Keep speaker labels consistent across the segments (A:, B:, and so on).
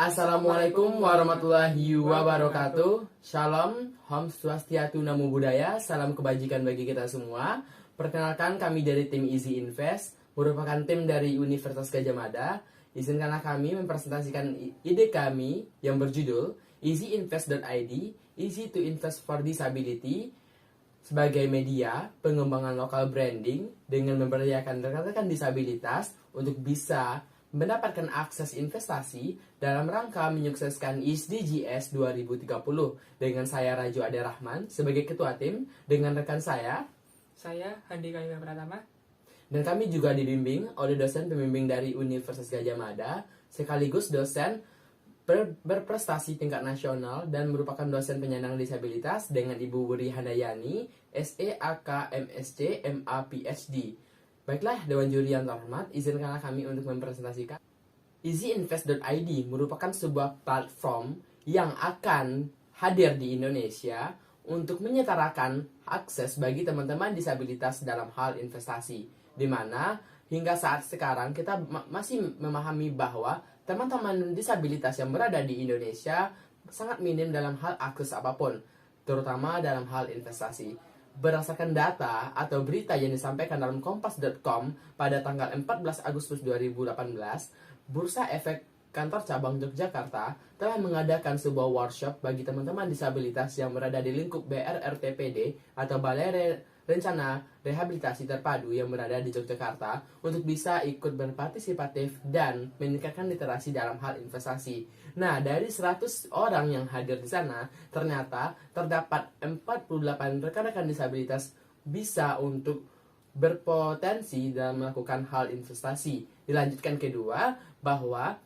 A: Assalamualaikum warahmatullahi wabarakatuh. Shalom, Om Swastiastu, Namo Buddhaya, salam kebajikan bagi kita semua. Perkenalkan, kami dari tim Easy Invest, merupakan tim dari Universitas Gadjah Mada. Izinkanlah kami mempresentasikan ide kami yang berjudul easyinvest.id, Easy to Invest for Disability, sebagai media pengembangan lokal branding dengan memberdayakan rekan-rekan disabilitas untuk bisa mendapatkan akses investasi dalam rangka menyukseskan SDGs 2030 dengan saya Rajo Ade Rahman sebagai ketua tim, dengan rekan saya
B: Handika Yuga Pratama,
A: dan kami juga dibimbing oleh dosen pembimbing dari Universitas Gadjah Mada sekaligus dosen berprestasi tingkat nasional dan merupakan dosen penyandang disabilitas dengan Ibu Wuri Handayani, SEAK MSc MA PhD. Baiklah, Dewan Juri yang terhormat, izinkanlah kami untuk mempresentasikan easyinvest.id merupakan sebuah platform yang akan hadir di Indonesia untuk menyetarakan akses bagi teman-teman disabilitas dalam hal investasi, di mana hingga saat sekarang kita masih memahami bahwa teman-teman disabilitas yang berada di Indonesia sangat minim dalam hal akses apapun, terutama dalam hal investasi. Berdasarkan data atau berita yang disampaikan dalam kompas.com pada tanggal 14 Agustus 2018, Bursa Efek Kantor Cabang Yogyakarta telah mengadakan sebuah workshop bagi teman-teman disabilitas yang berada di lingkup BRRTPD atau Balai Rencana Rehabilitasi Terpadu yang berada di Yogyakarta untuk bisa ikut berpartisipatif dan meningkatkan literasi dalam hal investasi. Nah, dari 100 orang yang hadir di sana, ternyata terdapat 48 rekan-rekan disabilitas bisa untuk berpotensi dalam melakukan hal investasi. Dilanjutkan kedua, bahwa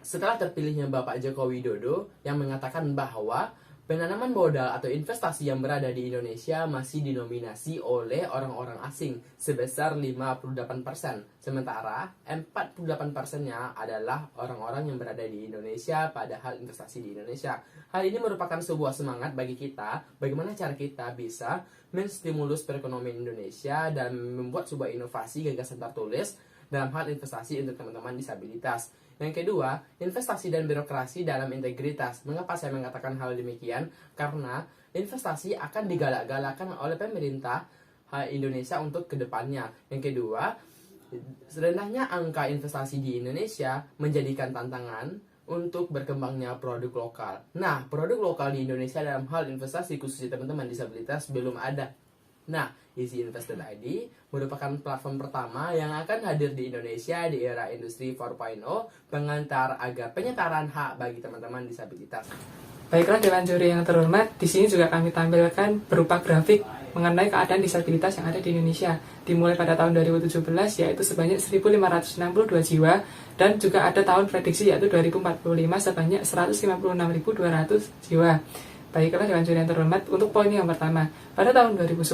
A: setelah terpilihnya Bapak Joko Widodo yang mengatakan bahwa penanaman modal atau investasi yang berada di Indonesia masih dinominasi oleh orang-orang asing sebesar 58%. Sementara 48%-nya adalah orang-orang yang berada di Indonesia pada hal investasi di Indonesia. Hal ini merupakan sebuah semangat bagi kita, bagaimana cara kita bisa menstimulus perekonomian Indonesia dan membuat sebuah inovasi gagasan tertulis dalam hal investasi untuk teman-teman disabilitas. Yang kedua, investasi dan birokrasi dalam integritas. Mengapa saya mengatakan hal demikian? Karena investasi akan digalak-galakan oleh pemerintah Indonesia untuk kedepannya. Yang kedua, rendahnya angka investasi di Indonesia menjadikan tantangan untuk berkembangnya produk lokal. Nah, produk lokal di Indonesia dalam hal investasi khususnya teman-teman disabilitas belum ada. Nah, easyinvest.id merupakan platform pertama yang akan hadir di Indonesia di era industri 4.0 pengantar agar penyetaraan hak bagi teman-teman disabilitas.
B: Baiklah Dewan Juri yang terhormat, di sini juga kami tampilkan berupa grafik mengenai keadaan disabilitas yang ada di Indonesia dimulai pada tahun 2017 yaitu sebanyak 1.562 jiwa dan juga ada tahun prediksi yaitu 2045 sebanyak 156.200 jiwa. Baiklah Dewan Juri yang terhormat, untuk poin yang pertama, pada tahun 2010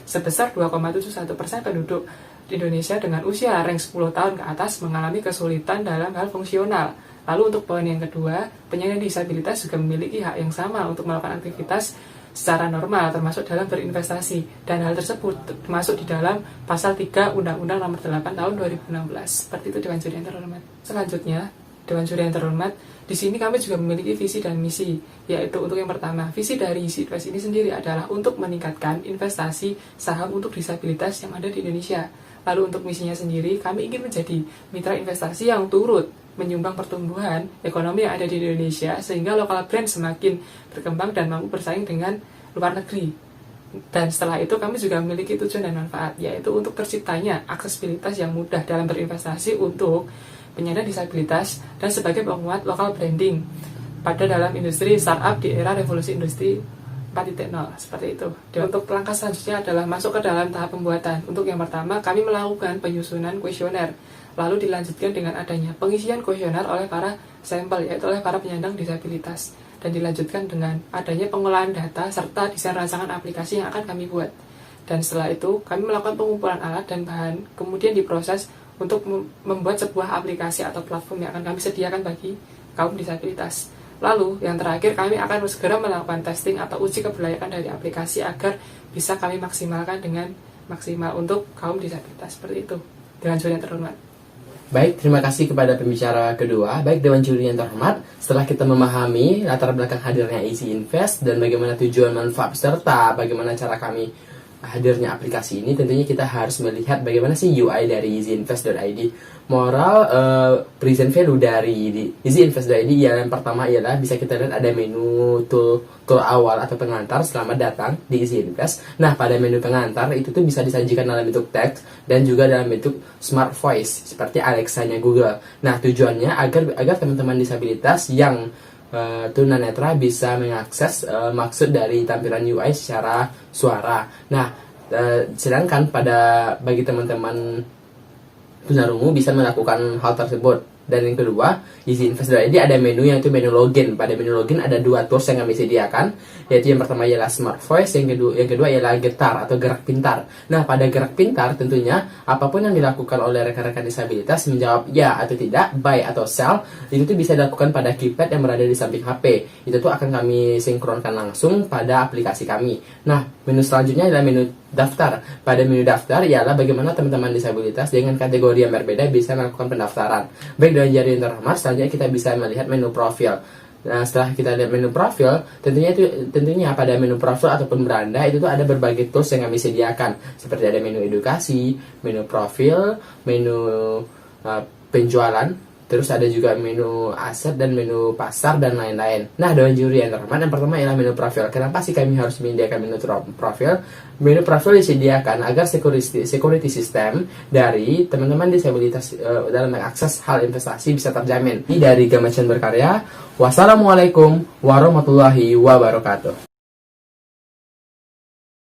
B: sebesar 2,71% penduduk di Indonesia dengan usia rank 10 tahun ke atas mengalami kesulitan dalam hal fungsional. Lalu untuk poin yang kedua, penyandang disabilitas juga memiliki hak yang sama untuk melakukan aktivitas secara normal termasuk dalam berinvestasi, dan hal tersebut termasuk di dalam pasal 3 Undang-Undang Nomor 8 Tahun 2016. Seperti itu Dewan Juri yang terhormat. Selanjutnya, Dewan Juri yang terhormat, di sini kami juga memiliki visi dan misi, yaitu untuk yang pertama, visi dari Easy Invest ini sendiri adalah untuk meningkatkan investasi saham untuk disabilitas yang ada di Indonesia. Lalu untuk misinya sendiri, kami ingin menjadi mitra investasi yang turut menyumbang pertumbuhan ekonomi yang ada di Indonesia sehingga lokal brand semakin berkembang dan mampu bersaing dengan luar negeri. Dan setelah itu kami juga memiliki tujuan dan manfaat, yaitu untuk terciptanya aksesibilitas yang mudah dalam berinvestasi untuk penyandang disabilitas dan sebagai penguat lokal branding pada dalam industri startup di era revolusi industri 4.0 seperti itu. Dan untuk langkah selanjutnya adalah masuk ke dalam tahap pembuatan. Untuk yang pertama, kami melakukan penyusunan kuesioner, lalu dilanjutkan dengan adanya pengisian kuesioner oleh para sampel, yaitu oleh para penyandang disabilitas, dan dilanjutkan dengan adanya pengolahan data serta desain rancangan aplikasi yang akan kami buat. Dan setelah itu, kami melakukan pengumpulan alat dan bahan, kemudian diproses untuk membuat sebuah aplikasi atau platform yang akan kami sediakan bagi kaum disabilitas. Lalu, yang terakhir, kami akan segera melakukan testing atau uji kelayakan dari aplikasi agar bisa kami maksimalkan dengan maksimal untuk kaum disabilitas. Seperti itu. Dengan Juri yang terhormat.
A: Baik, terima kasih kepada pembicara kedua. Baik, Dewan Juri yang terhormat, setelah kita memahami latar belakang hadirnya Easy Invest dan bagaimana tujuan manfaat serta bagaimana cara kami hadirnya aplikasi ini, tentunya kita harus melihat bagaimana sih UI dari easyinvest.id. Moral present value dari easyinvest.id yang pertama ialah bisa kita lihat ada menu tool awal atau pengantar selamat datang di Easy Invest. Nah, pada menu pengantar itu tuh bisa disajikan dalam bentuk teks dan juga dalam bentuk smart voice seperti Alexa-nya Google. Nah, tujuannya agar teman-teman disabilitas yang tunanetra bisa mengakses maksud dari tampilan UI secara suara. Nah, sedangkan bagi teman-teman tunarungu bisa melakukan hal tersebut. Dan yang kedua, Easy Invest.id ada menu yang itu menu login. Pada menu login ada dua tools yang kami sediakan, yaitu yang pertama ialah Smart Voice, yang kedua ialah Getar atau gerak pintar. Nah, pada gerak pintar tentunya apapun yang dilakukan oleh rekan-rekan disabilitas menjawab ya atau tidak, buy atau sell, itu tuh bisa dilakukan pada keypad yang berada di samping HP. Itu tuh akan kami sinkronkan langsung pada aplikasi kami. Nah, menu selanjutnya adalah menu daftar. Pada menu daftar ialah bagaimana teman-teman disabilitas dengan kategori yang berbeda bisa melakukan pendaftaran. Baik, dengan jari yang terhormat, selanjutnya kita bisa melihat menu profil. Nah, setelah kita lihat menu profil, tentunya pada menu profil ataupun beranda itu tuh ada berbagai tools yang kami sediakan, seperti ada menu edukasi, menu profil, menu penjualan, terus ada juga menu aset dan menu pasar dan lain-lain. Nah, Dewan Juri yang terhormat, yang pertama ialah menu profil. Kenapa sih kami harus menyediakan menu profil? Menu profil disediakan agar security system dari teman-teman disabilitas dalam mengakses hal investasi bisa terjamin. Dari Gamacan Berkarya, wassalamualaikum warahmatullahi wabarakatuh.